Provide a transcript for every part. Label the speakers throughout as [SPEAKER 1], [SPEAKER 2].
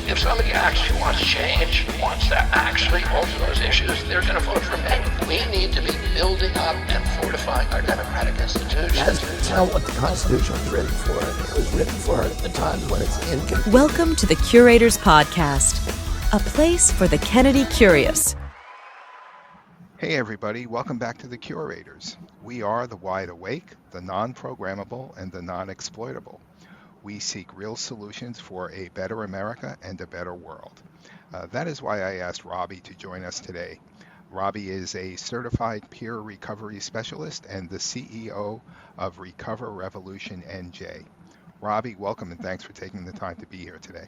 [SPEAKER 1] If somebody actually wants change, wants to actually alter those issues, they're going to vote for me. We need to be building up and fortifying our democratic institutions.
[SPEAKER 2] That's not what the Constitution was written for. It was written for at the times when it's inconvenient.
[SPEAKER 3] Welcome to the Curators Podcast, a place for the Kennedy curious.
[SPEAKER 4] Hey everybody, welcome back to the Curators. We are the wide awake, the non-programmable, and the non-exploitable. We seek real solutions for a better America and a better world. That is why I asked Robby to join us today. Robby is a certified peer recovery specialist and the CEO of Recover Revolution NJ. Robby, welcome and thanks for taking the time to be here today.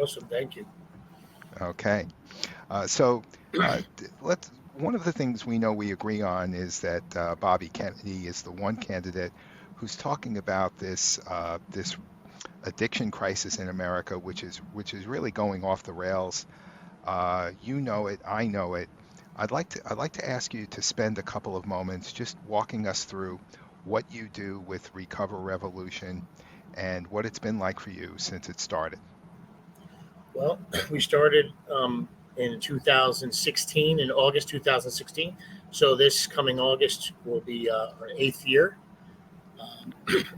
[SPEAKER 5] Awesome, thank you.
[SPEAKER 4] Okay, one of the things we know we agree on is that Bobby Kennedy is the one candidate who's talking about this addiction crisis in America, which is really going off the rails. You know it, I know it. I'd like to ask you to spend a couple of moments just walking us through what you do with Recover Revolution and what it's been like for you since it started.
[SPEAKER 5] Well, we started in 2016, in August 2016. So this coming August will be our 8th year.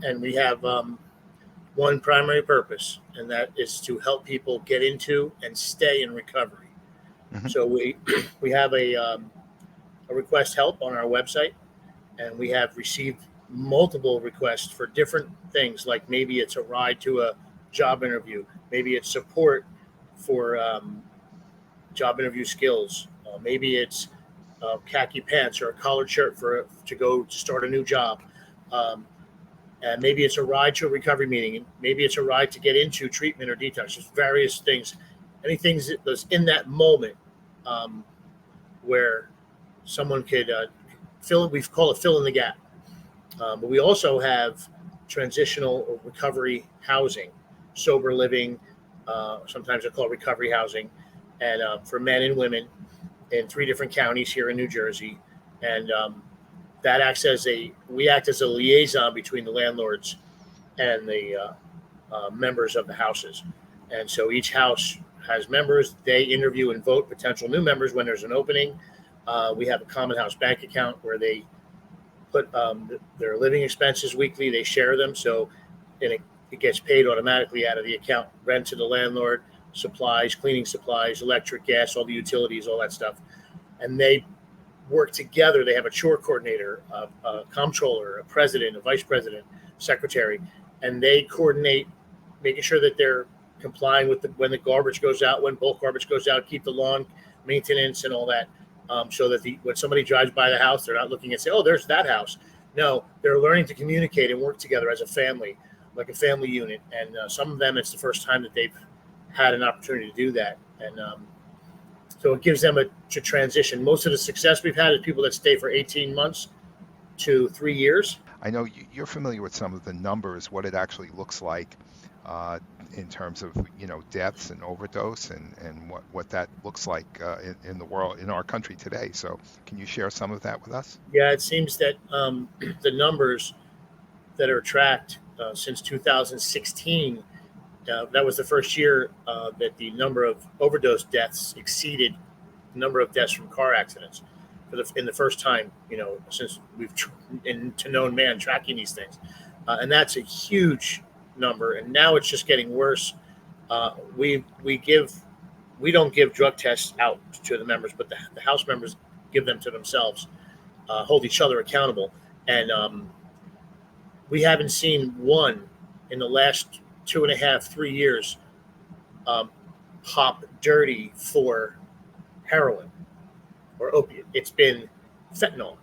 [SPEAKER 5] And we have one primary purpose, and that is to help people get into and stay in recovery. Mm-hmm. So we have a request help on our website, and we have received multiple requests for different things, like maybe it's a ride to a job interview, maybe it's support for job interview skills, maybe it's khaki pants or a collared shirt to go to start a new job. And maybe it's a ride to a recovery meeting. Maybe it's a ride to get into treatment or detox. Just various things. Anything that's in that moment where someone could we call it fill in the gap. But we also have transitional or recovery housing, sober living. Sometimes they're called recovery housing, and for men and women in 3 different counties here in New Jersey. And that we act as a liaison between the landlords and the members of the houses. And so each house has members. They interview and vote potential new members when there's an opening. We have a common house bank account where they put their living expenses weekly. They share them. So it gets paid automatically out of the account. Rent to the landlord, supplies, cleaning supplies, electric, gas, all the utilities, all that stuff. And they work together. They have a chore coordinator, a comptroller, a president, a vice president, secretary, and they coordinate making sure that they're complying with when the garbage goes out, when bulk garbage goes out, keep the lawn maintenance and all that, so that when somebody drives by the house, they're not looking and say, oh, there's that house. No, they're learning to communicate and work together as a family, like a family unit. And some of them, it's the first time that they've had an opportunity to do that. And so it gives them to transition. Most of the success we've had is people that stay for 18 months to 3 years.
[SPEAKER 4] I know you're familiar with some of the numbers, what it actually looks like in terms of, deaths and overdose and what that looks like in the world, in our country today. So can you share some of that with us?
[SPEAKER 5] Yeah, it seems that the numbers that are tracked since 2016, that was the first year that the number of overdose deaths exceeded the number of deaths from car accidents in the first time, since we've to known man tracking these things. And that's a huge number. And now it's just getting worse. We don't give drug tests out to the members, but the house members give them to themselves, hold each other accountable. And we haven't seen one in the last 2.5, 3 years pop dirty for heroin or opiate. It's been fentanyl.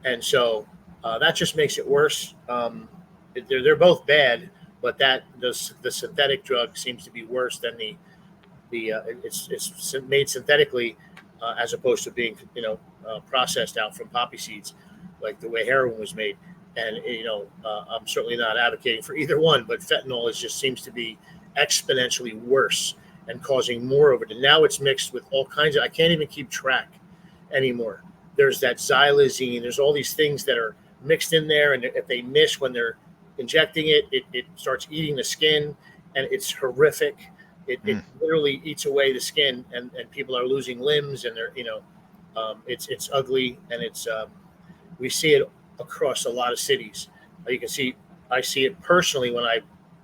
[SPEAKER 5] And so that just makes it worse. They're both bad, but the synthetic drug seems to be worse than it's made synthetically as opposed to being processed out from poppy seeds, like the way heroin was made. And I'm certainly not advocating for either one, but fentanyl just seems to be exponentially worse and causing more of it. And now it's mixed with all kinds of, I can't even keep track anymore. There's that xylazine. There's all these things that are mixed in there. And if they miss when they're injecting it, it starts eating the skin, and it's horrific. It literally eats away the skin, and people are losing limbs, and they're it's ugly, and we see it across a lot of cities. You can see I see it personally when I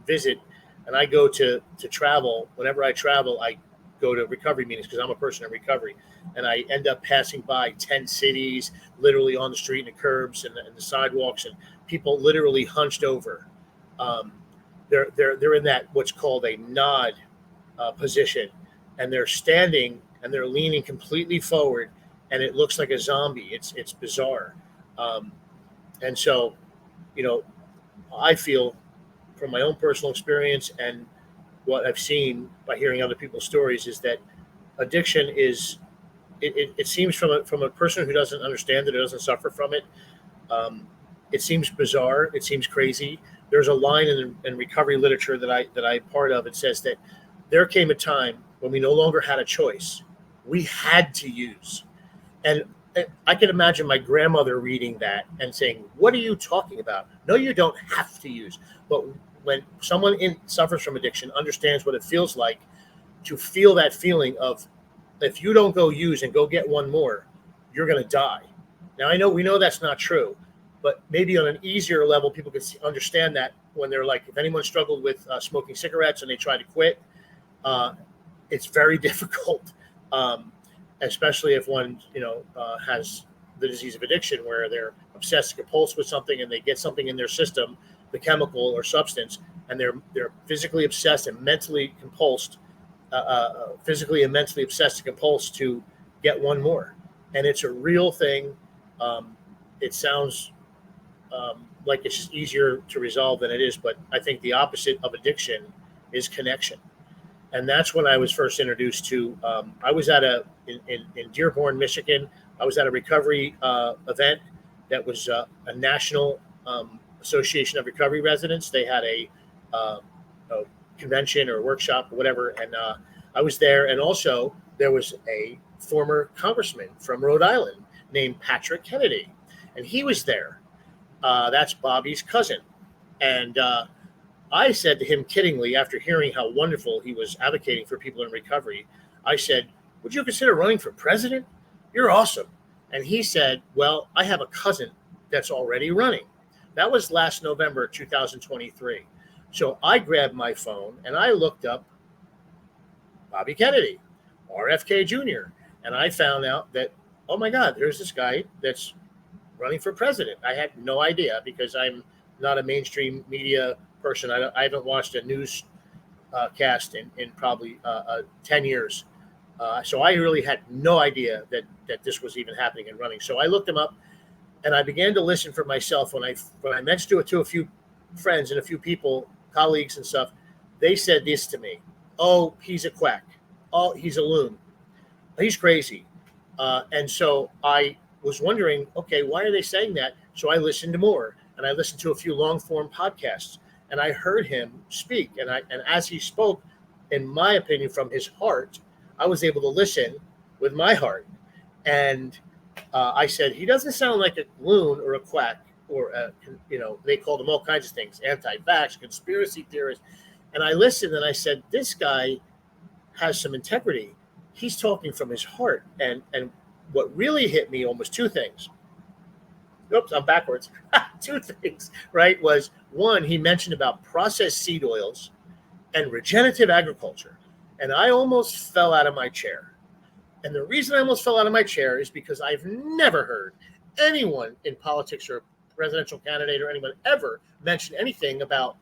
[SPEAKER 5] visit, and I go to travel. Whenever I travel, I go to recovery meetings because I'm a person in recovery, and I end up passing by 10 cities, literally on the street and the curbs and the sidewalks, and people literally hunched over. They're in that what's called a nod position, and they're standing and they're leaning completely forward, and it looks like a zombie. It's bizarre, and so, I feel from my own personal experience and what I've seen by hearing other people's stories is that addiction is it seems from a person who doesn't understand it or doesn't suffer from it. It seems bizarre. It seems crazy. There's a line in recovery literature that I part of. It says that there came a time when we no longer had a choice. We had to use. And I can imagine my grandmother reading that and saying, "What are you talking about? No, you don't have to use." But when someone suffers from addiction, understands what it feels like to feel that feeling of, if you don't go use and go get one more, you're going to die. Now, we know that's not true, but maybe on an easier level, people can understand that when they're like, if anyone struggled with smoking cigarettes and they try to quit, it's very difficult, especially if one, has the disease of addiction where they're obsessed compulsive with something and they get something in their system, the chemical or substance, and they're physically obsessed and mentally compulsed, to get one more. And it's a real thing. It sounds like it's just easier to resolve than it is, but I think the opposite of addiction is connection. And that's when I was first introduced to, I was in Dearborn, Michigan. I was at a recovery event that was a national Association of Recovery Residents. They had a convention or workshop or whatever, and I was there. And also there was a former congressman from Rhode Island named Patrick Kennedy, and he was there. That's Bobby's cousin. And I said to him kiddingly, after hearing how wonderful he was advocating for people in recovery, I said, "Would you consider running for president? You're awesome." And he said, "Well, I have a cousin that's already running." That was last November 2023. So I grabbed my phone and I looked up Bobby Kennedy, RFK Jr., and I found out that, oh my God, there's this guy that's running for president. I had no idea because I'm not a mainstream media person. I haven't watched a news cast in probably 10 years. So I really had no idea that this was even happening and running. So I looked him up and I began to listen for myself. When I mentioned it to a few friends and a few people, colleagues and stuff, they said this to me: "Oh, he's a quack. Oh, he's a loon. He's crazy." And so I was wondering, okay, why are they saying that? So I listened to more, and I listened to a few long form podcasts, and I heard him speak. And as he spoke, in my opinion, from his heart, I was able to listen with my heart. And I said, he doesn't sound like a loon or a quack, or they called him all kinds of things, anti-vax, conspiracy theorist. And I listened and I said, this guy has some integrity. He's talking from his heart. And what really hit me almost two things. Oops, I'm backwards. Two things, right? Was one, he mentioned about processed seed oils and regenerative agriculture. And I almost fell out of my chair. And the reason I almost fell out of my chair is because I've never heard anyone in politics or presidential candidate or anyone ever mention anything about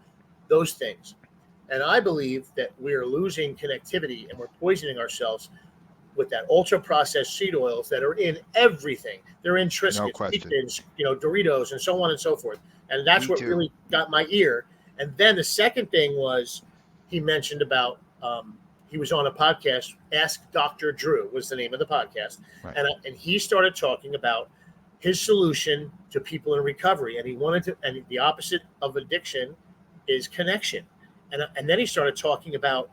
[SPEAKER 5] those things. And I believe that we are losing connectivity and we're poisoning ourselves with that ultra processed seed oils that are in everything. They're in Triscuits, Beacons, Doritos, and so on and so forth. And that's what really got my ear. And then the second thing was, he mentioned about, he was on a podcast, Ask Dr. Drew was the name of the podcast. Right. And he started talking about his solution to people in recovery. And he wanted to, and the opposite of addiction is connection. And then he started talking about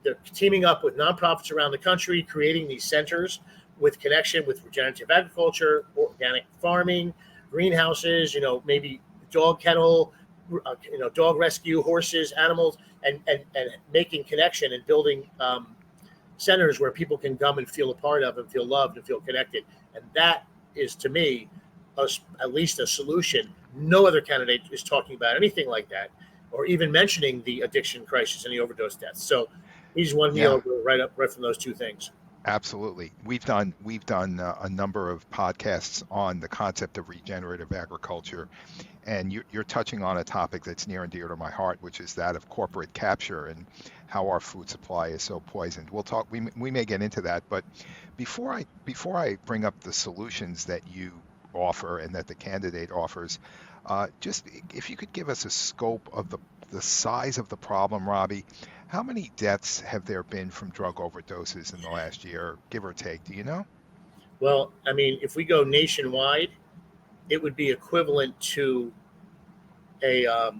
[SPEAKER 5] they're teaming up with nonprofits around the country, creating these centers with connection with regenerative agriculture, organic farming, greenhouses, maybe dog kennel, dog rescue, horses, animals, and making connection and building centers where people can come and feel a part of and feel loved and feel connected. And that is, to me, at least a solution. No other candidate is talking about anything like that, or even mentioning the addiction crisis and the overdose deaths. So he's won me over right from those two things.
[SPEAKER 4] Absolutely. We've done a number of podcasts on the concept of regenerative agriculture, and you're touching on a topic that's near and dear to my heart, which is that of corporate capture and how our food supply is so poisoned. We'll talk. We may get into that, but before I bring up the solutions that you offer and that the candidate offers, just if you could give us a scope of the size of the problem, Robby. How many deaths have there been from drug overdoses in the last year, give or take? Do you know?
[SPEAKER 5] Well, I mean, if we go nationwide, it would be equivalent to a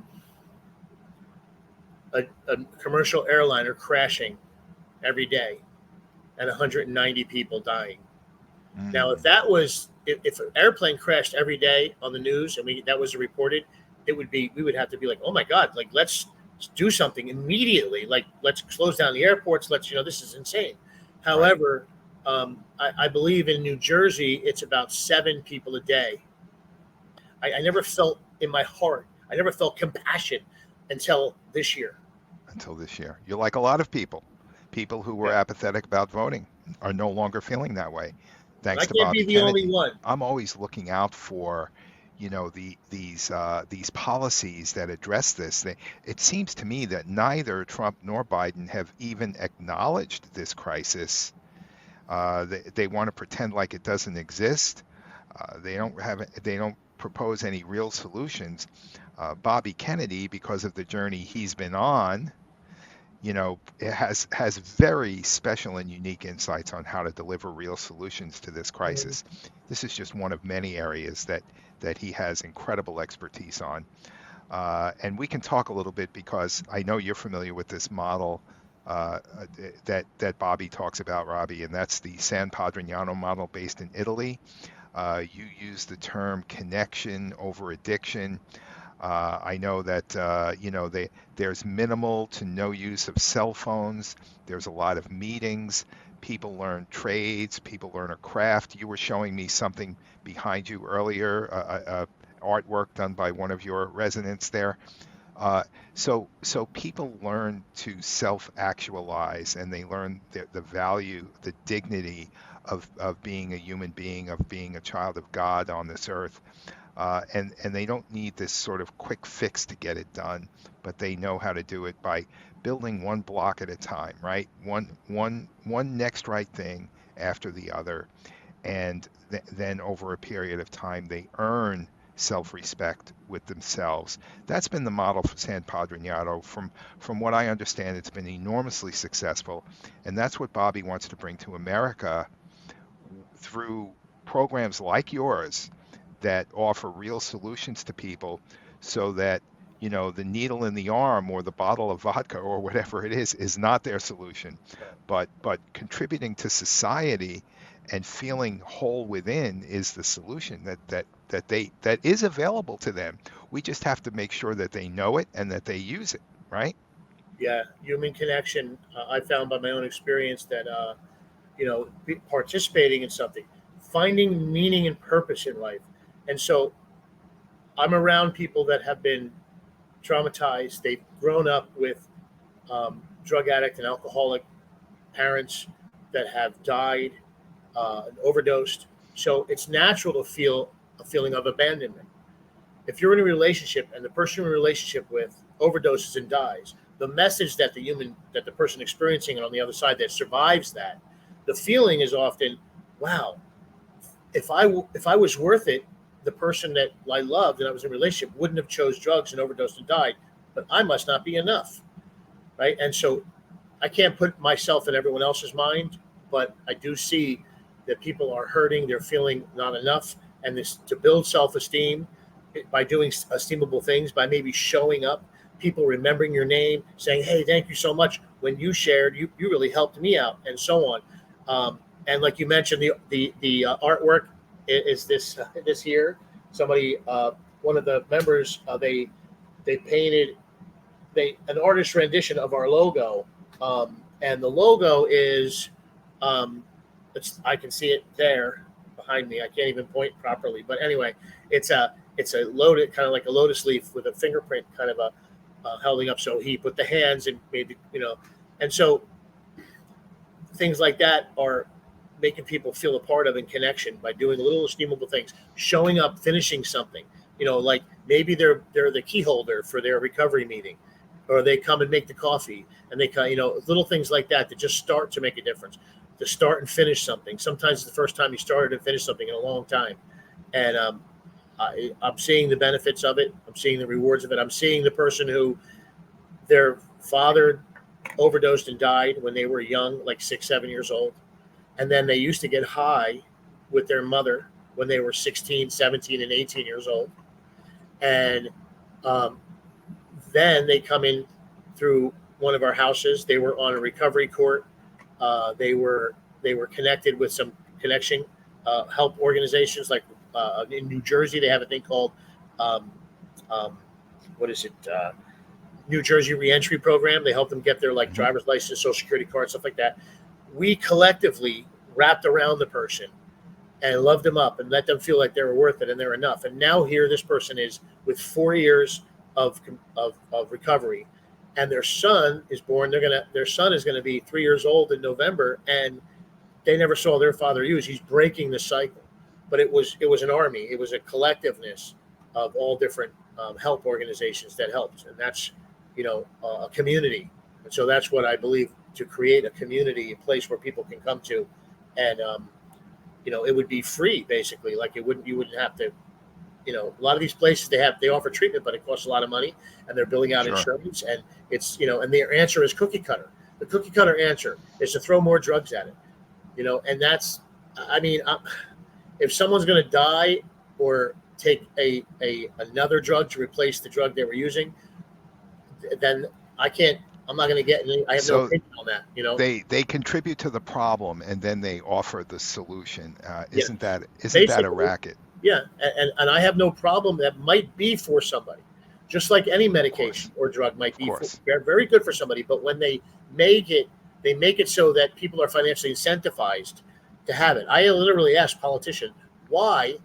[SPEAKER 5] commercial airliner crashing every day and 190 people dying. Now, if an airplane crashed every day on the news and that was reported, we would have to be like, oh my God, like let's do something immediately. Like let's close down the airports. This is insane. However, I believe in New Jersey, it's about 7 people a day. I never felt in my heart, I never felt compassion until this year.
[SPEAKER 4] You're like a lot of people who were apathetic about voting are no longer feeling that way. Thanks to Bobby Kennedy.
[SPEAKER 5] I can't be the only one.
[SPEAKER 4] I'm always looking out for, these policies that address this. It seems to me that neither Trump nor Biden have even acknowledged this crisis. They want to pretend like it doesn't exist. They don't propose any real solutions. Bobby Kennedy, because of the journey he's been on, has very special and unique insights on how to deliver real solutions to this crisis. This is just one of many areas that he has incredible expertise on. And we can talk a little bit because I know you're familiar with this model that Bobby talks about, Robby, and that's the San Padrignano model based in Italy. You use the term connection over addiction. I know that there's minimal to no use of cell phones. There's a lot of meetings. People learn trades. People learn a craft. You were showing me something behind you earlier, artwork done by one of your residents there. So people learn to self-actualize, and they learn the value, the dignity of being a human being, of being a child of God on this earth. And they don't need this sort of quick fix to get it done, but they know how to do it by building one block at a time, right? One next right thing after the other. And then over a period of time, they earn self-respect with themselves. That's been the model for San Padrignano. From what I understand, it's been enormously successful. And that's what Bobby wants to bring to America through programs like yours that offer real solutions to people, so that the needle in the arm or the bottle of vodka or whatever it is not their solution, but contributing to society and feeling whole within is the solution that is available to them. We just have to make sure that they know it and that they use it, right?
[SPEAKER 5] Yeah, human connection. I found by my own experience that participating in something, finding meaning and purpose in life. And so I'm around people that have been traumatized. They've grown up with drug addict and alcoholic parents that have died, overdosed. So it's natural to feel a feeling of abandonment. If you're in a relationship and the person you're in a relationship with overdoses and dies, the message that the person experiencing it on the other side that survives that, the feeling is often, wow, if I was worth it, the person that I loved and I was in a relationship wouldn't have chose drugs and overdosed and died, but I must not be enough, right? And so I can't put myself in everyone else's mind, but I do see that people are hurting, they're feeling not enough, and this to build self-esteem by doing esteemable things, by maybe showing up, people remembering your name, saying, hey, thank you so much. When you shared, you really helped me out, and so on. And like you mentioned, the artwork is this here. Somebody, one of the members of a they painted an artist rendition of our logo, and the logo is I can see it there behind me. I can't even point properly, but anyway, it's a loaded, kind of like a lotus leaf with a fingerprint kind of holding up. So he put the hands and made and so things like that are making people feel a part of and connection by doing little esteemable things, showing up, finishing something. Like maybe they're the key holder for their recovery meeting, or they come and make the coffee, and they little things like that just start to make a difference. To start and finish something. Sometimes it's the first time you started and finished something in a long time, and I'm seeing the benefits of it. I'm seeing the rewards of it. I'm seeing the person who their father overdosed and died when they were young, like 6, 7 years old. And then they used to get high with their mother when they were 16, 17, and 18 years old. And then they come in through one of our houses. They were on a recovery court. They were connected with some connection help organizations, like in New Jersey, they have a thing called New Jersey Reentry Program. They help them get their driver's license, social security card, stuff like that. We collectively wrapped around the person and loved them up and let them feel like they were worth it and they're enough. And now here this person is with 4 years of recovery, and their son is born. Their son is gonna be 3 years old in November, and they never saw their father use. He's breaking the cycle. But it was an army. It was a collectiveness of all different help organizations that helped, and that's a community. And so that's what I believe, to create a community, a place where people can come to, and it would be free basically. Like you wouldn't have to. A lot of these places they offer treatment, but it costs a lot of money, and they're billing out insurance, and it's and their answer is cookie cutter. The cookie cutter answer is to throw more drugs at it, and that's. If someone's going to die or take another drug to replace the drug they were using, then I'm not going to get any. I have no opinion on that.
[SPEAKER 4] They contribute to the problem, and then they offer the solution. Isn't that a racket?
[SPEAKER 5] Yeah, and I have no problem. That might be for somebody, just like any medication or drug might be. Very good for somebody, but when they make it so that people are financially incentivized to have it. I literally asked politicians, why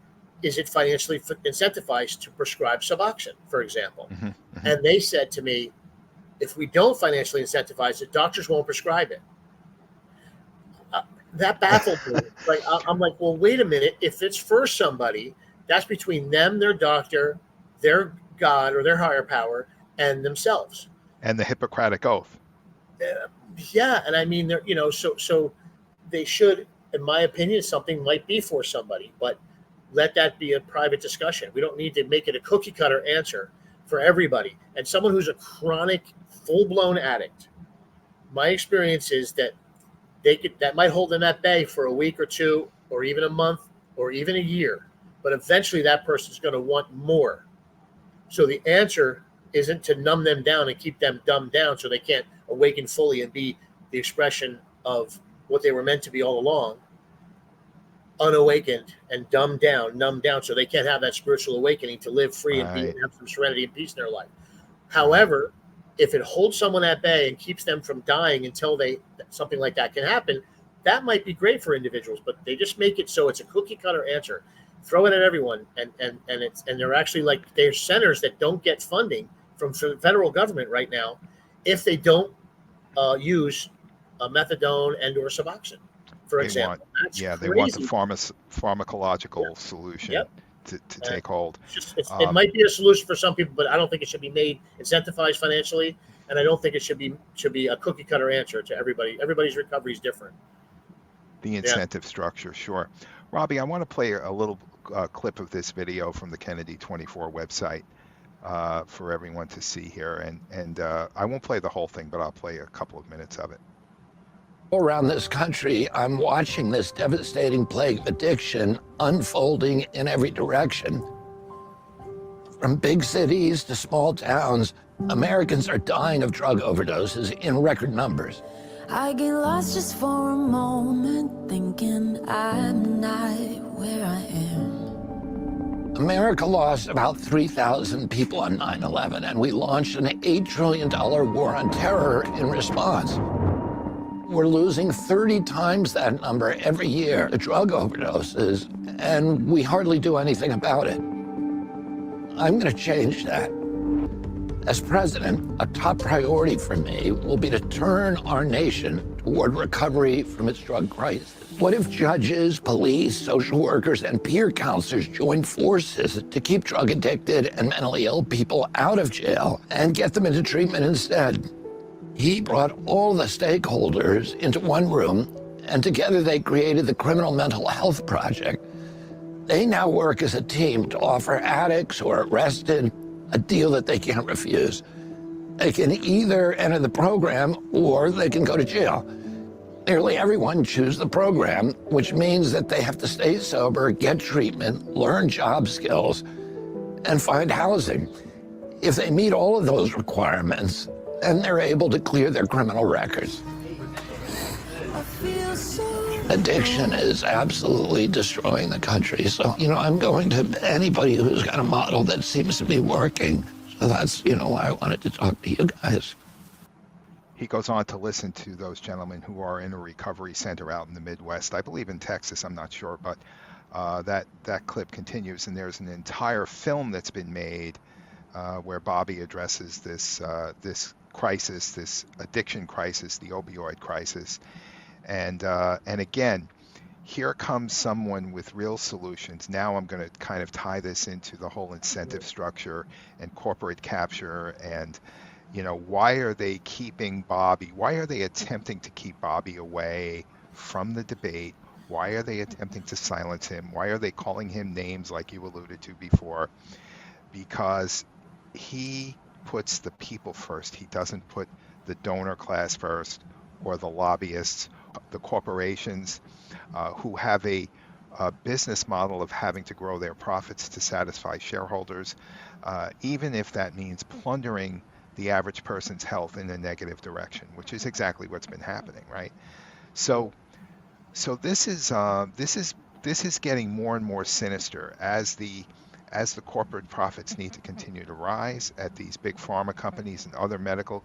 [SPEAKER 5] is it financially incentivized to prescribe Suboxone, for example? Mm-hmm, mm-hmm. And they said to me, if we don't financially incentivize it, doctors won't prescribe it. That baffled me. I'm like, well, wait a minute. If it's for somebody, that's between them, their doctor, their God or their higher power, and themselves.
[SPEAKER 4] And the Hippocratic Oath.
[SPEAKER 5] Yeah, and I mean, so they should. In my opinion, something might be for somebody, but let that be a private discussion. We don't need to make it a cookie cutter answer for everybody. And someone who's a chronic, full-blown addict, my experience is that that might hold them at bay for a week or two, or even a month, or even a year. But eventually that person's going to want more. So the answer isn't to numb them down and keep them dumbed down so they can't awaken fully and be the expression of what they were meant to be all along, unawakened and numbed down, so they can't have that spiritual awakening to live free and have some serenity and peace in their life. However, if it holds someone at bay and keeps them from dying until something like that can happen, that might be great for individuals, but they just make it so it's a cookie cutter answer. Throw it at everyone, and they're actually they're centers that don't get funding from the federal government right now if they don't use methadone and or Suboxone, for example.
[SPEAKER 4] They want the pharmacological solution to take hold.
[SPEAKER 5] It might be a solution for some people, but I don't think it should be made incentivized financially, and I don't think it should be a cookie cutter answer to everybody. Everybody's recovery is different.
[SPEAKER 4] The incentive structure, sure. Robby, I want to play a little clip of this video from the Kennedy 24 website for everyone to see here, and I won't play the whole thing, but I'll play a couple of minutes of it.
[SPEAKER 2] Around this country, I'm watching this devastating plague of addiction unfolding in every direction. From big cities to small towns, Americans are dying of drug overdoses in record numbers.
[SPEAKER 6] I get lost just for a moment, thinking I'm not where I am.
[SPEAKER 2] America lost about 3,000 people on 9/11, and we launched an $8 trillion war on terror in response. We're losing 30 times that number every year to drug overdoses, and we hardly do anything about it. I'm going to change that. As president, a top priority for me will be to turn our nation toward recovery from its drug crisis. What if judges, police, social workers, and peer counselors join forces to keep drug-addicted and mentally ill people out of jail and get them into treatment instead? He brought all the stakeholders into one room, and together they created the Criminal Mental Health Project. They now work as a team to offer addicts who are arrested a deal that they can't refuse. They can either enter the program or they can go to jail. Nearly everyone chooses the program, which means that they have to stay sober, get treatment, learn job skills, and find housing. If they meet all of those requirements, then they're able to clear their criminal records. Addiction is absolutely destroying the country. So, I'm going to anybody who's got a model that seems to be working. So that's, why I wanted to talk to you guys.
[SPEAKER 4] He goes on to listen to those gentlemen who are in a recovery center out in the Midwest. I believe in Texas, I'm not sure, but that clip continues, and there's an entire film that's been made where Bobby addresses this crisis, this addiction crisis, the opioid crisis. And again, here comes someone with real solutions. Now I'm going to kind of tie this into the whole incentive structure and corporate capture and, why are they keeping Bobby? Why are they attempting to keep Bobby away from the debate? Why are they attempting to silence him? Why are they calling him names like you alluded to before? Because he puts the people first. He doesn't put the donor class first or the lobbyists, the corporations who have a business model of having to grow their profits to satisfy shareholders, even if that means plundering the average person's health in a negative direction, which is exactly what's been happening, right? So this is getting more and more sinister as the corporate profits need to continue to rise at these big pharma companies and other medical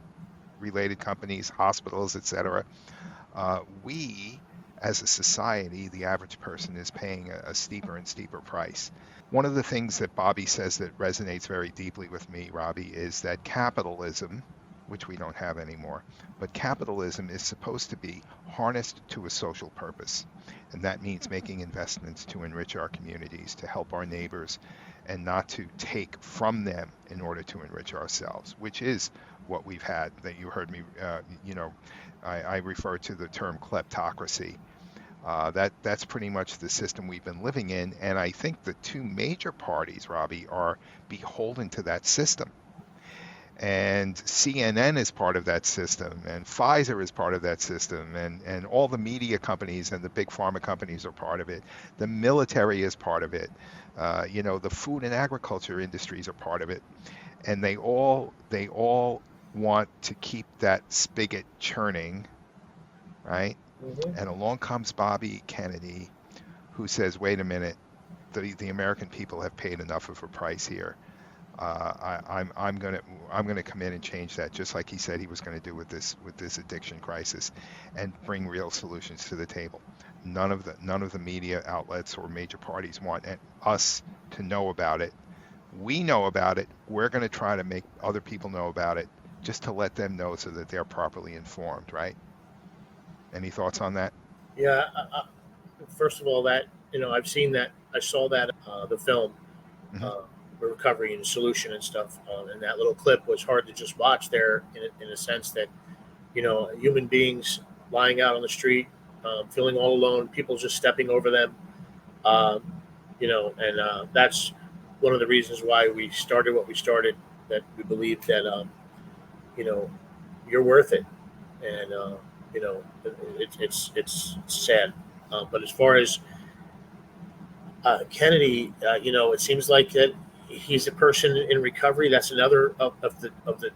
[SPEAKER 4] related companies, hospitals, etc. We, as a society, the average person is paying a steeper and steeper price. One of the things that Bobby says that resonates very deeply with me, Robby, is that capitalism, which we don't have anymore, but capitalism is supposed to be harnessed to a social purpose. And that means making investments to enrich our communities, to help our neighbors, and not to take from them in order to enrich ourselves, which is what we've had, that you heard me, I refer to the term kleptocracy. That's pretty much the system we've been living in. And I think the two major parties, Robby, are beholden to that system. And CNN is part of that system, and Pfizer is part of that system, and all the media companies and the big pharma companies are part of it. The military is part of it. The food and agriculture industries are part of it. And they all want to keep that spigot churning, right? Mm-hmm. And along comes Bobby Kennedy, who says, wait a minute, the American people have paid enough of a price here. I'm gonna come in and change that, just like he said he was going to do with this addiction crisis, and bring real solutions to the table. None of the media outlets or major parties want us to know about it. We know about it. We're going to try to make other people know about it, just to let them know so that they're properly informed, right? Any thoughts on that?
[SPEAKER 5] Yeah. First of all, that I've seen that. I saw that the film. Mm-hmm. Recovery and solution and stuff, and that little clip was hard to just watch there in a sense that human beings lying out on the street, feeling all alone, people just stepping over them, and that's one of the reasons why we started what we started, that we believe that you're worth it, and it's sad, but as far as Kennedy, it seems like that he's a person in recovery. That's another of the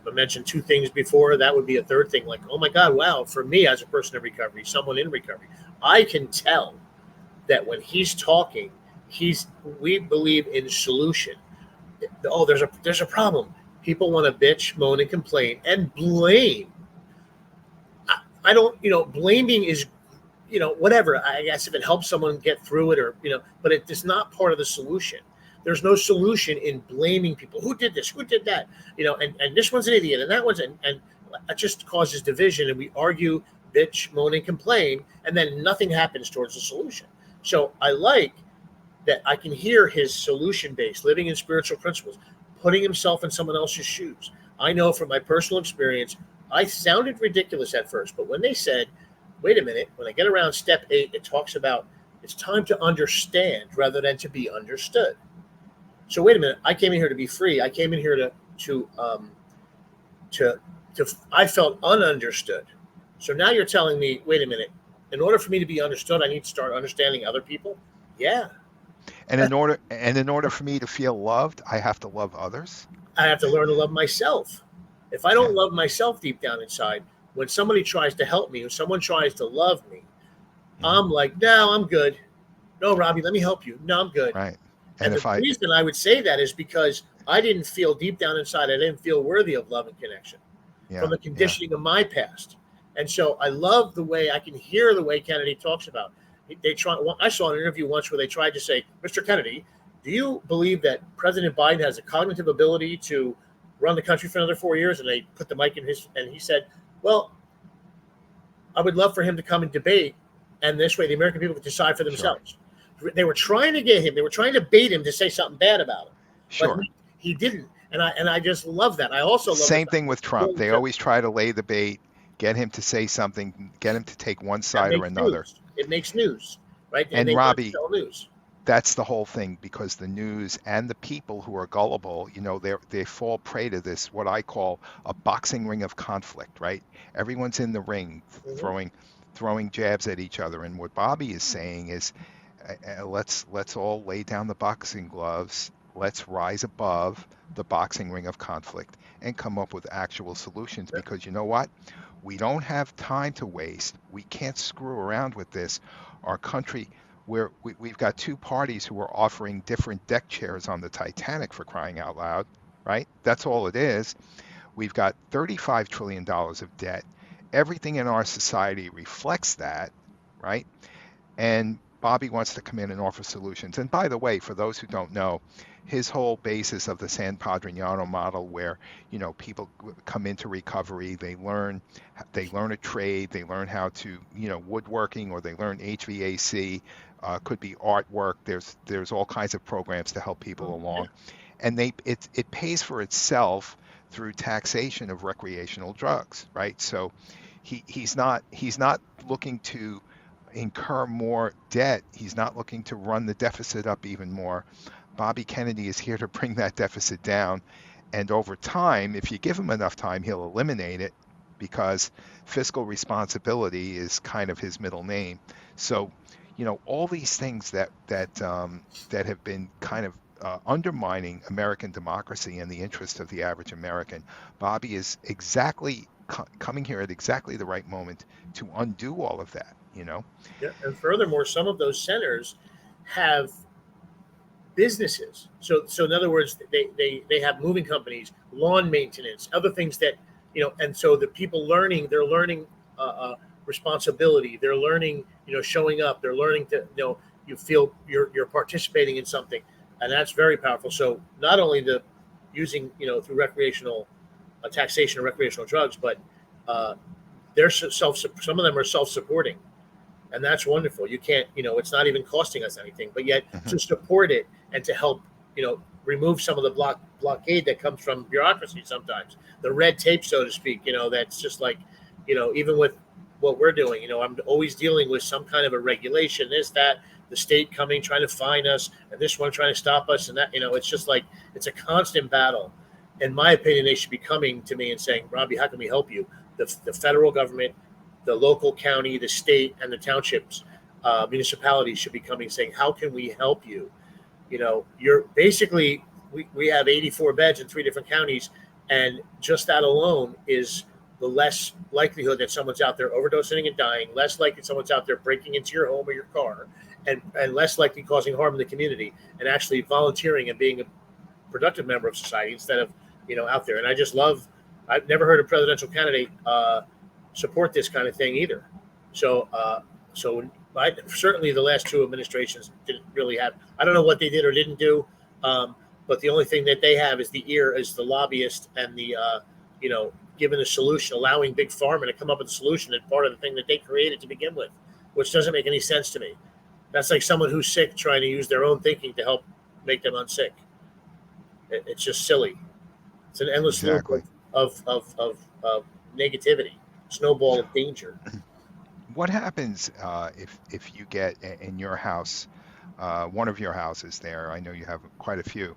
[SPEAKER 5] I mentioned two things before. That would be a third thing. Like, oh my God, wow! For me, as a person in recovery, someone in recovery, I can tell that when he's talking, we believe in solution. Oh, there's a problem. People want to bitch, moan, and complain and blame. I don't, blaming is, whatever. I guess if it helps someone get through it, or but it is not part of the solution. There's no solution in blaming people. Who did this? Who did that? And this one's an idiot, and that one's and it just causes division, and we argue, bitch, moan, and complain, and then nothing happens towards the solution. So I like that I can hear his solution-based, living in spiritual principles, putting himself in someone else's shoes. I know from my personal experience, I sounded ridiculous at first, but when they said, wait a minute, when I get around step 8, it talks about it's time to understand rather than to be understood. So wait a minute, I came in here to be free. I came in here to I felt ununderstood. So now you're telling me, wait a minute, in order for me to be understood, I need to start understanding other people? Yeah.
[SPEAKER 4] And in order for me to feel loved, I have to love others.
[SPEAKER 5] I have to learn to love myself. If I don't love myself deep down inside, when somebody tries to help me, when someone tries to love me, I'm like, no, I'm good. No, Robby, let me help you. No, I'm good.
[SPEAKER 4] Right.
[SPEAKER 5] And the reason I would say that is because I didn't feel deep down inside, I didn't feel worthy of love and connection from the conditioning of my past. And so I love the way I can hear the way Kennedy talks about. I saw an interview once where they tried to say, Mr. Kennedy, do you believe that President Biden has a cognitive ability to run the country for another 4 years? And they put the mic in and he said, well, I would love for him to come and debate, and this way the American people could decide for themselves. Sure. They were trying to get him. They were trying to bait him to say something bad about him.
[SPEAKER 4] Sure.
[SPEAKER 5] But he didn't. And I just love that. I also love
[SPEAKER 4] same thing with Trump. They always try to lay the bait, get him to say something, get him to take one side or another.
[SPEAKER 5] News. It makes news, right?
[SPEAKER 4] And Robby,
[SPEAKER 5] news.
[SPEAKER 4] That's the whole thing, because the news and the people who are gullible, they fall prey to this, what I call a boxing ring of conflict, right? Everyone's in the ring throwing jabs at each other. And what Bobby is saying is, let's all lay down the boxing gloves. Let's rise above the boxing ring of conflict and come up with actual solutions, because you know what? We don't have time to waste. We can't screw around with this. Our country, we've got two parties who are offering different deck chairs on the Titanic, for crying out loud, right? That's all it is. We've got $35 trillion of debt. Everything in our society reflects that, right? And Bobby wants to come in and offer solutions. And by the way, for those who don't know, his whole basis of the San Padrignano model, where people come into recovery, they learn a trade, they learn how to woodworking, or they learn HVAC, could be artwork. There's all kinds of programs to help people along, and it pays for itself through taxation of recreational drugs, right? So he's not looking to incur more debt. He's not looking to run the deficit up even more. Bobby Kennedy is here to bring that deficit down. And over time, if you give him enough time, he'll eliminate it, because fiscal responsibility is kind of his middle name. So, all these things that have been kind of undermining American democracy and the interest of the average American, Bobby is exactly coming here at exactly the right moment to undo all of that.
[SPEAKER 5] Yeah, and furthermore, some of those centers have businesses. So in other words, they have moving companies, lawn maintenance, other things that and so the people they're learning responsibility. They're learning showing up. They're learning to you feel you're participating in something, and that's very powerful. So not only the using through recreational taxation of recreational drugs, but they're some of them are self-supporting. And that's wonderful. You can't, it's not even costing us anything, but yet to support it and to help, remove some of the blockade that comes from bureaucracy sometimes, the red tape, so to speak, that's just like, even with what we're doing, I'm always dealing with some kind of a regulation, the state coming, trying to fine us, and this one trying to stop us. And that, it's just like, it's a constant battle. In my opinion, they should be coming to me and saying, Robby, how can we help you? The federal government, the local county, the state, and the townships, municipalities should be coming saying, how can we help you? You're basically, we have 84 beds in 3 different counties, and just that alone is the less likelihood that someone's out there overdosing and dying, less likely someone's out there breaking into your home or your car, and less likely causing harm in the community, and actually volunteering and being a productive member of society instead of out there. And I've never heard a presidential candidate support this kind of thing either. So certainly the last two administrations didn't really have. I don't know what they did or didn't do, but the only thing that they have is the lobbyist and the giving a solution, allowing big pharma to come up with a solution and part of the thing that they created to begin with, which doesn't make any sense to me. That's like someone who's sick trying to use their own thinking to help make them unsick. It's just silly. It's an endless loop of negativity, snowball of danger.
[SPEAKER 4] What happens if you get in your house, one of your houses there? I know you have quite a few.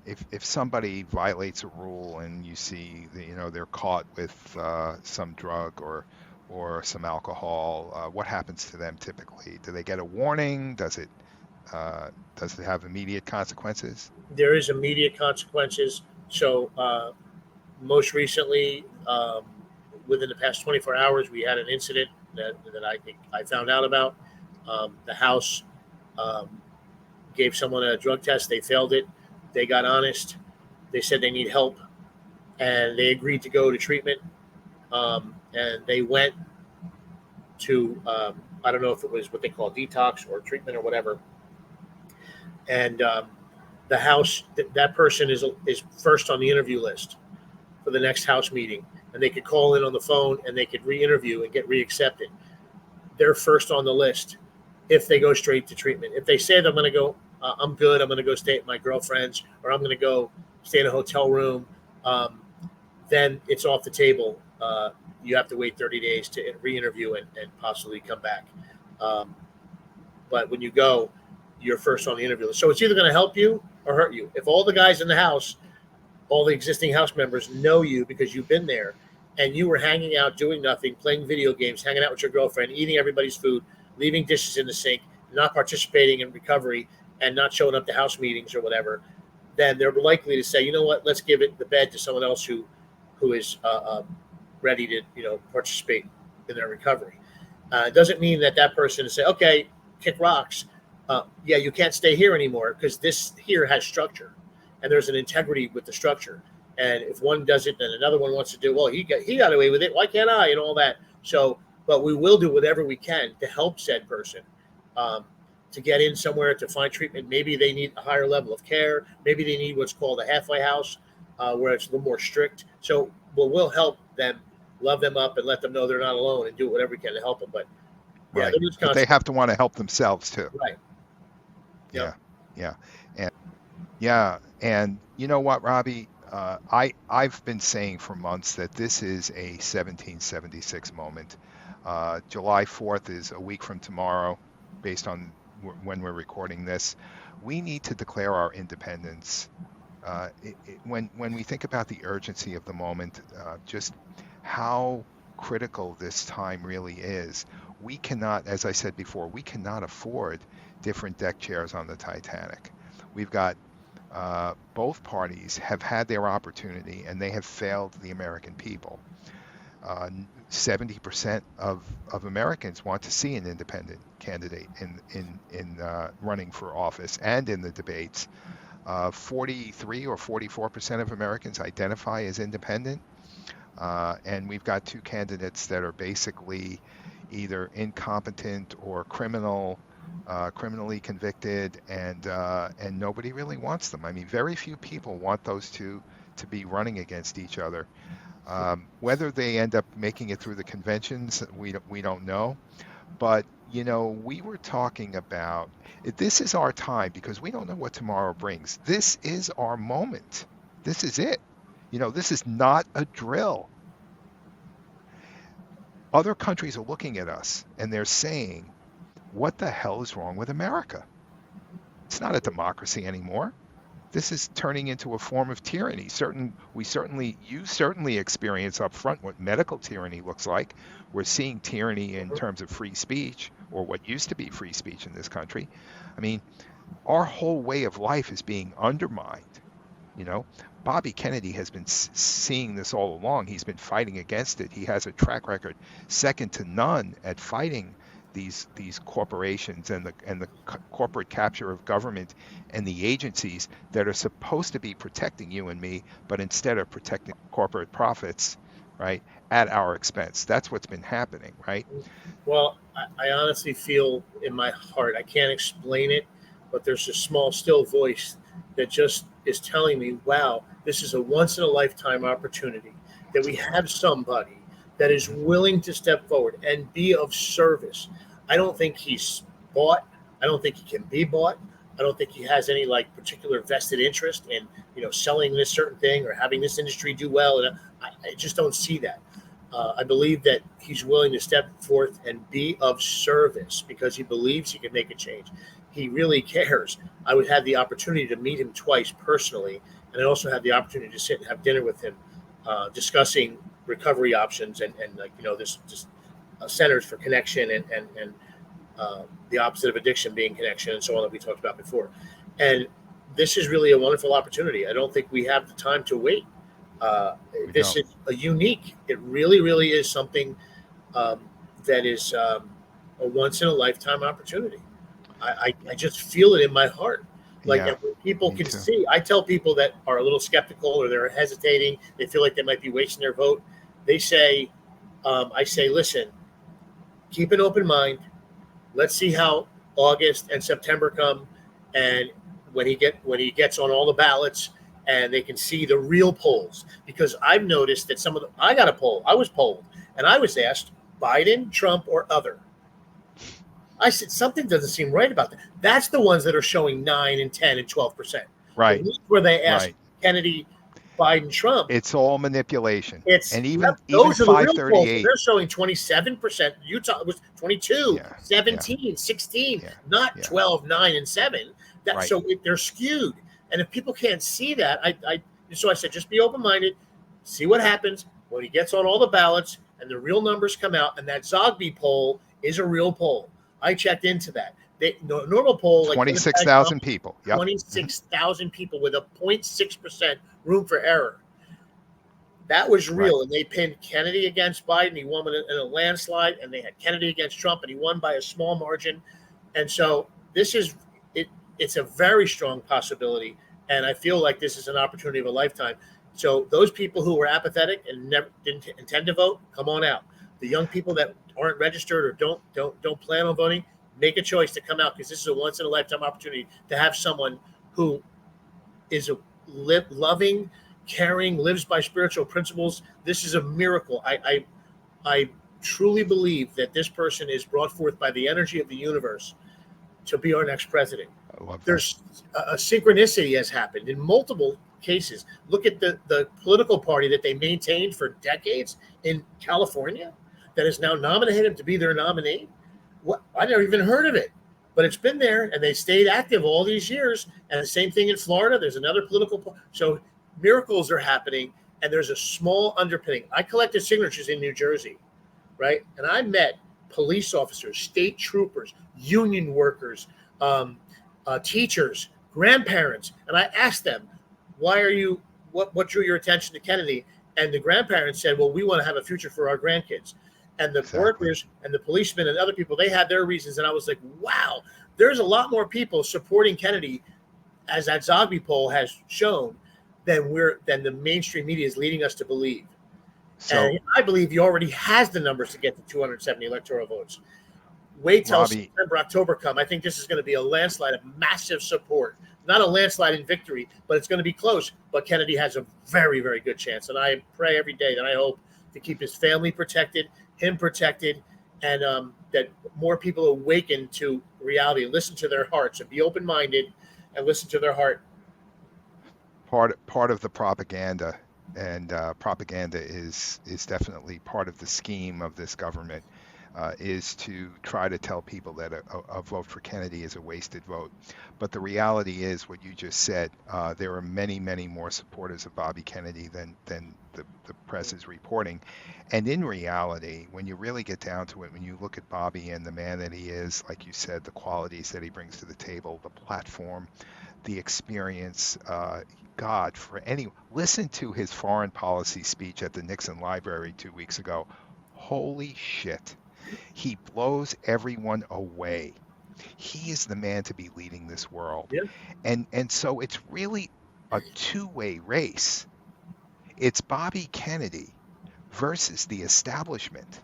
[SPEAKER 4] If somebody violates a rule and you see they're caught with some drug or some alcohol, what happens to them typically? Do they get a warning? Does it have immediate consequences?
[SPEAKER 5] There is immediate consequences. So most recently, within the past 24 hours, we had an incident that I found out about. The house gave someone a drug test. They failed it. They got honest. They said they need help, and they agreed to go to treatment. And they went to I don't know if it was what they call detox or treatment or whatever. And the house, that person is first on the interview list for the next house meeting, and they could call in on the phone and they could re-interview and get re-accepted. They're first on the list if they go straight to treatment. If they say that I'm going to go, I'm good, I'm going to go stay at my girlfriend's, or I'm going to go stay in a hotel room, then it's off the table. You have to wait 30 days to re-interview and possibly come back. But when you go, you're first on the interview list. So it's either going to help you or hurt you. If all the guys in the house, all the existing house members know you because you've been there and you were hanging out, doing nothing, playing video games, hanging out with your girlfriend, eating everybody's food, leaving dishes in the sink, not participating in recovery, and not showing up to house meetings or whatever, then they're likely to say, you know what, let's give it the bed to someone else who is ready to participate in their recovery. It doesn't mean that person is say, okay, kick rocks. Yeah, you can't stay here anymore because this here has structure and there's an integrity with the structure. And if one does it, then another one wants to do, well, he got away with it. Why can't I? And all that. So, but we will do whatever we can to help said person to get in somewhere, to find treatment. Maybe they need a higher level of care. Maybe they need what's called a halfway house where it's a little more strict. So we'll help them, love them up, and let them know they're not alone and do whatever we can to help them. But yeah,
[SPEAKER 4] right. But they have to want to help themselves too.
[SPEAKER 5] Right.
[SPEAKER 4] Yeah. And you know what, Robby? I've been saying for months that this is a 1776 moment. July 4th is a week from tomorrow, based on when we're recording this. We need to declare our independence. When we think about the urgency of the moment, just how critical this time really is, we cannot, as I said before, we cannot afford different deck chairs on the Titanic. We've got both parties have had their opportunity and they have failed the American people. 70% of Americans want to see an independent candidate in running for office and in the debates. 43 or 44% of Americans identify as independent. And we've got two candidates that are basically either incompetent or criminally convicted, and nobody really wants them. I mean, very few people want those two to be running against each other. Whether they end up making it through the conventions, we don't know. But, we were talking about, this is our time because we don't know what tomorrow brings. This is our moment. This is it. This is not a drill. Other countries are looking at us and they're saying, what the hell is wrong with America? It's not a democracy anymore. This is turning into a form of tyranny. You certainly experience up front what medical tyranny looks like. We're seeing tyranny in terms of free speech, or what used to be free speech in this country. I mean, our whole way of life is being undermined You know, Bobby Kennedy has been seeing this all along. He's been fighting against it. He has a track record second to none at fighting these corporations and the corporate capture of government and the agencies that are supposed to be protecting you and me, but instead of protecting corporate profits, right, at our expense. That's what's been happening, right?
[SPEAKER 5] Well, I honestly feel in my heart, I can't explain it, but there's a small, still voice that just is telling me, wow, this is a once in a lifetime opportunity that we have somebody that is willing to step forward and be of service. I don't think he's bought. I don't think he can be bought. I don't think he has any like particular vested interest in, selling this certain thing or having this industry do well. And I just don't see that. I believe that he's willing to step forth and be of service because he believes he can make a change. He really cares. I would have the opportunity to meet him twice personally, and I also had the opportunity to sit and have dinner with him, discussing recovery options and this centers for connection and the opposite of addiction being connection and so on that we talked about before. And this is really a wonderful opportunity. I don't think we have the time to wait. This is a unique. It really, really is something that is a once in a lifetime opportunity. I just feel it in my heart. Like when people can see, I tell people that are a little skeptical or they're hesitating, they feel like they might be wasting their vote. They say, I say, listen, keep an open mind. Let's see how August and September come, and when he gets on all the ballots, and they can see the real polls. Because I've noticed that I got a poll. I was polled, and I was asked Biden, Trump, or other. I said, something doesn't seem right about that. That's the ones that are showing 9 and 10 and 12%.
[SPEAKER 4] Right.
[SPEAKER 5] Where they asked Kennedy, Biden, Trump.
[SPEAKER 4] It's all manipulation.
[SPEAKER 5] And
[SPEAKER 4] even
[SPEAKER 5] those are the real polls.
[SPEAKER 4] 538.
[SPEAKER 5] They're showing 27%. Utah was 22, 17, 16, not 12, 9, and 7. So they're skewed. And if people can't see that, so I said, just be open-minded, see what happens when he gets on all the ballots and the real numbers come out. And that Zogby poll is a real poll. I checked into that. Normal poll, like
[SPEAKER 4] 26,000 people.
[SPEAKER 5] 26,000 people with a 0.6% room for error. That was real. And they pinned Kennedy against Biden. He won in a landslide. And they had Kennedy against Trump, and he won by a small margin. And so this is it. It's a very strong possibility. And I feel like this is an opportunity of a lifetime. So those people who were apathetic and never didn't intend to vote, come on out. The young people that aren't registered or don't plan on voting, make a choice to come out, because this is a once in a lifetime opportunity to have someone who is a loving, caring, lives by spiritual principles. This is a miracle. I truly believe that this person is brought forth by the energy of the universe to be our next president.
[SPEAKER 4] I love that.
[SPEAKER 5] There's a synchronicity has happened in multiple cases. Look at the political party that they maintained for decades in California that has now nominated him to be their nominee. I never even heard of it, but it's been there, and they stayed active all these years. And the same thing in Florida. There's another political. So miracles are happening, and there's a small underpinning. I collected signatures in New Jersey, right? And I met police officers, state troopers, union workers, teachers, grandparents, and I asked them, what drew your attention to Kennedy? And the grandparents said, well, we want to have a future for our grandkids. And the workers and the policemen and other people, they had their reasons. And I was like, wow, there's a lot more people supporting Kennedy, as that Zogby poll has shown, than the mainstream media is leading us to believe. So, and I believe he already has the numbers to get to 270 electoral votes. Wait till September, October come. I think this is going to be a landslide of massive support. Not a landslide in victory, but it's going to be close. But Kennedy has a very, very good chance. And I pray every day that I hope to keep his family protected, him protected, and that more people awaken to reality, listen to their hearts, and be open-minded and listen to their heart.
[SPEAKER 4] Part of the propaganda, and propaganda is definitely part of the scheme of this government, is to try to tell people that a vote for Kennedy is a wasted vote. But the reality is what you just said. There are many, many more supporters of Bobby Kennedy than the press is reporting. And in reality, when you really get down to it, when you look at Bobby and the man that he is, like you said, the qualities that he brings to the table, the platform, the experience. God, for any, listen to his foreign policy speech at the Nixon Library 2 weeks ago. Holy shit. He blows everyone away. He is the man to be leading this world.
[SPEAKER 5] Yeah.
[SPEAKER 4] And so it's really a two-way race. It's Bobby Kennedy versus the establishment.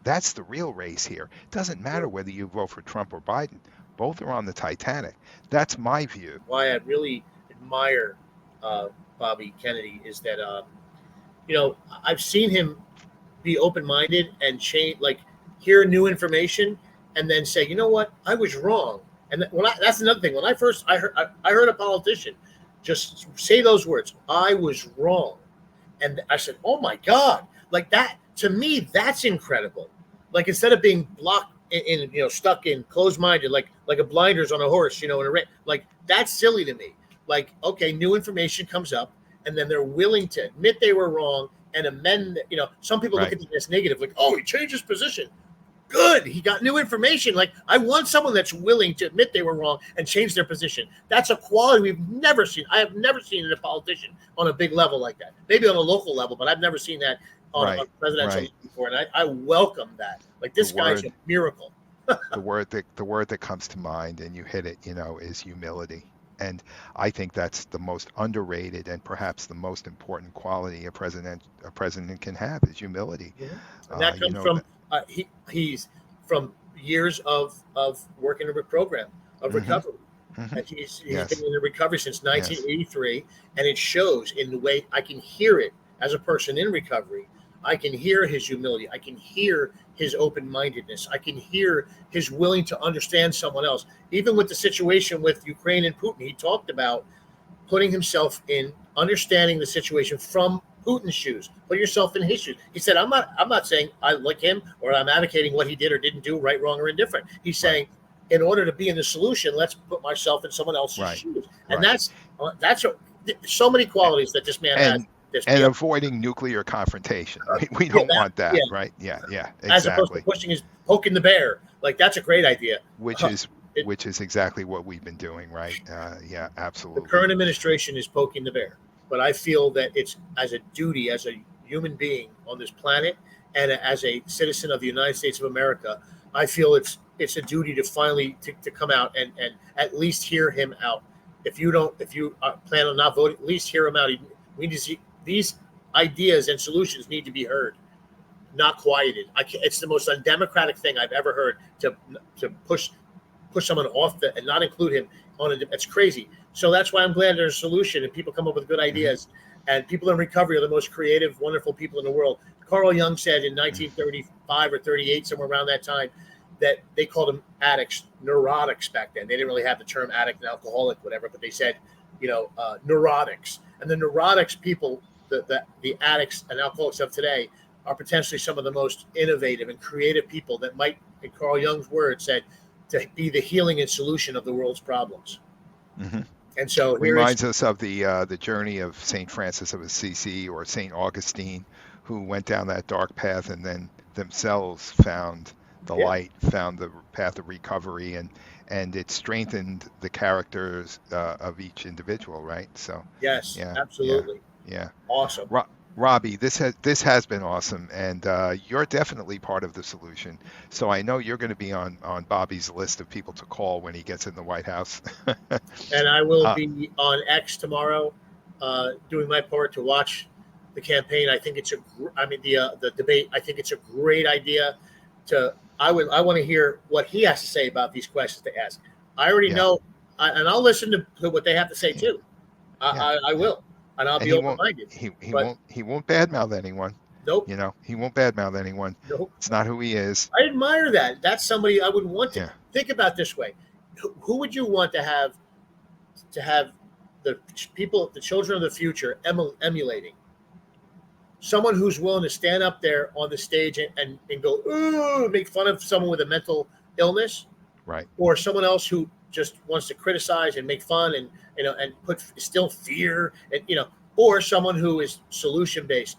[SPEAKER 4] That's the real race here. It doesn't matter whether you vote for Trump or Biden. Both are on the Titanic. That's my view.
[SPEAKER 5] Why I really admire Bobby Kennedy is that, you know, I've seen him be open-minded and change, like hear new information and then say, you know what, I was wrong. And that's another thing. When I heard a politician just say those words, I was wrong. And I said, oh my God, like that, to me, that's incredible. Like instead of being blocked in you know, stuck in closed-minded, like a blinders on a horse, you know, in a race, like that's silly to me. Like, okay, new information comes up and then they're willing to admit they were wrong and amend, you know, some people look at it as negative, like, oh, he changed his position. Good. He got new information. Like, I want someone that's willing to admit they were wrong and change their position. That's a quality we've never seen. I have never seen in a politician on a big level like that. Maybe on a local level, but I've never seen that on a presidential level before. And I welcome that. Like, this guy's a miracle.
[SPEAKER 4] the word that comes to mind, and you hit it, you know, is humility. And I think that's the most underrated and perhaps the most important quality a president can have is humility.
[SPEAKER 5] Yeah. And that comes from he's from years of working in a program of recovery. Mm-hmm. And he's been in recovery since 1983, and it shows in the way I can hear it as a person in recovery. I can hear his humility. I can hear his open-mindedness. I can hear his willing to understand someone else. Even with the situation with Ukraine and Putin, he talked about putting himself in, understanding the situation from Putin's shoes. Put yourself in his shoes. He said, I'm not saying I like him or I'm advocating what he did or didn't do, right, wrong, or indifferent. He's saying, in order to be in the solution, let's put myself in someone else's shoes. And that's so many qualities that this man has.
[SPEAKER 4] And avoiding nuclear confrontation. We don't want that, right? Yeah, exactly.
[SPEAKER 5] As opposed to poking the bear. Like, that's a great idea.
[SPEAKER 4] Which is exactly what we've been doing, right? Yeah, absolutely.
[SPEAKER 5] The current administration is poking the bear. But I feel that it's as a duty, as a human being on this planet, and as a citizen of the United States of America, I feel it's a duty to finally to come out and at least hear him out. If you plan on not voting, at least hear him out. We need to see these ideas and solutions need to be heard, not quieted. It's the most undemocratic thing I've ever heard to push someone off and not include him on it. It's crazy. So that's why I'm glad there's a solution and people come up with good ideas. And people in recovery are the most creative, wonderful people in the world. Carl Jung said in 1935 or 38, somewhere around that time, that they called them addicts, neurotics back then. They didn't really have the term addict and alcoholic, whatever, but they said, neurotics. And the neurotics people, the addicts and alcoholics of today, are potentially some of the most innovative and creative people that might, in Carl Jung's words, said, to be the healing and solution of the world's problems. Mm-hmm. And so
[SPEAKER 4] it reminds us of the journey of St. Francis of Assisi or St. Augustine, who went down that dark path and then themselves found the light, found the path of recovery, and it strengthened the characters of each individual, right? So
[SPEAKER 5] yes, absolutely.
[SPEAKER 4] Yeah.
[SPEAKER 5] Awesome.
[SPEAKER 4] Robby, this has been awesome, and you're definitely part of the solution. So I know you're going to be on Bobby's list of people to call when he gets in the White House.
[SPEAKER 5] And I will be on X tomorrow, doing my part to watch the campaign. I think it's the debate. I think it's a great idea. I want to hear what he has to say about these questions to ask. I already know, and I'll listen to what they have to say too. I will. And I'll be open-minded.
[SPEAKER 4] He won't badmouth anyone.
[SPEAKER 5] Nope.
[SPEAKER 4] He won't badmouth anyone. Nope. It's not who he is.
[SPEAKER 5] I admire that. That's somebody I would want to think about this way. Who would you want to have the people, the children of the future emulating? Someone who's willing to stand up there on the stage and go, ooh, make fun of someone with a mental illness.
[SPEAKER 4] Right.
[SPEAKER 5] Or someone else who just wants to criticize and make fun and still fear or someone who is solution based,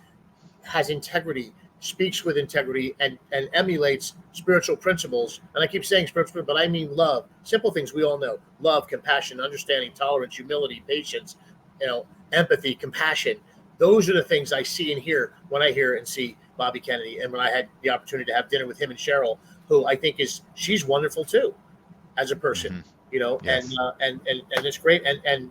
[SPEAKER 5] has integrity, speaks with integrity, and emulates spiritual principles. And I keep saying spiritual, but I mean love. Simple things we all know: love, compassion, understanding, tolerance, humility, patience, empathy, compassion. Those are the things I see and hear when I hear and see Bobby Kennedy. And when I had the opportunity to have dinner with him and Cheryl, who I think she's wonderful too, as a person, yes. and it's great. And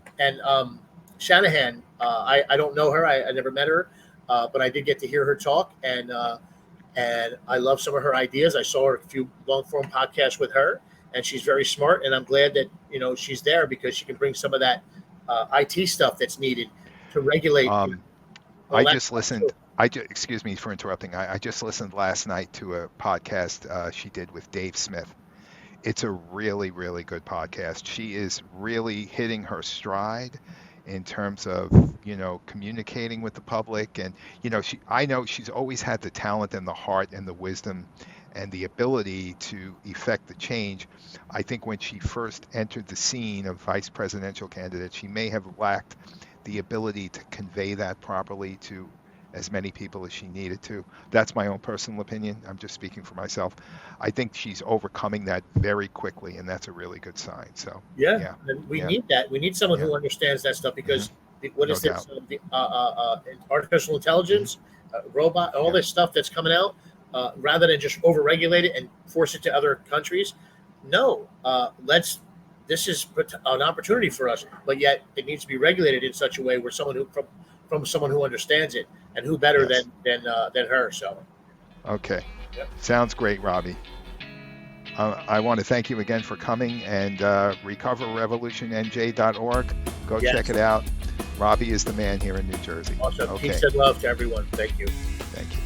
[SPEAKER 5] Shanahan, I don't know her. I never met her, but I did get to hear her talk, and I love some of her ideas. I saw her a few long form podcasts with her, and she's very smart. And I'm glad that she's there, because she can bring some of that IT stuff that's needed to regulate.
[SPEAKER 4] I just listened. Excuse me for interrupting. I just listened last night to a podcast she did with Dave Smith. It's a really, really good podcast. She is really hitting her stride in terms of, communicating with the public. And, I know she's always had the talent and the heart and the wisdom and the ability to effect the change. I think when she first entered the scene of vice presidential candidate, she may have lacked the ability to convey that properly to as many people as she needed to. That's my own personal opinion. I'm just speaking for myself. I think she's overcoming that very quickly, and that's a really good sign. So
[SPEAKER 5] yeah. And we need that. We need someone who understands that stuff, because what is this? Artificial intelligence, robot, all this stuff that's coming out, rather than just overregulate it and force it to other countries. No, this is an opportunity for us, but yet it needs to be regulated in such a way where from someone who understands it, and who better than her. So,
[SPEAKER 4] okay, sounds great, Robby. I want to thank you again for coming, and recoverrevolutionnj.org. Go check it out. Robby is the man here in New Jersey.
[SPEAKER 5] Awesome. Peace and love to everyone. Thank you.
[SPEAKER 4] Thank you.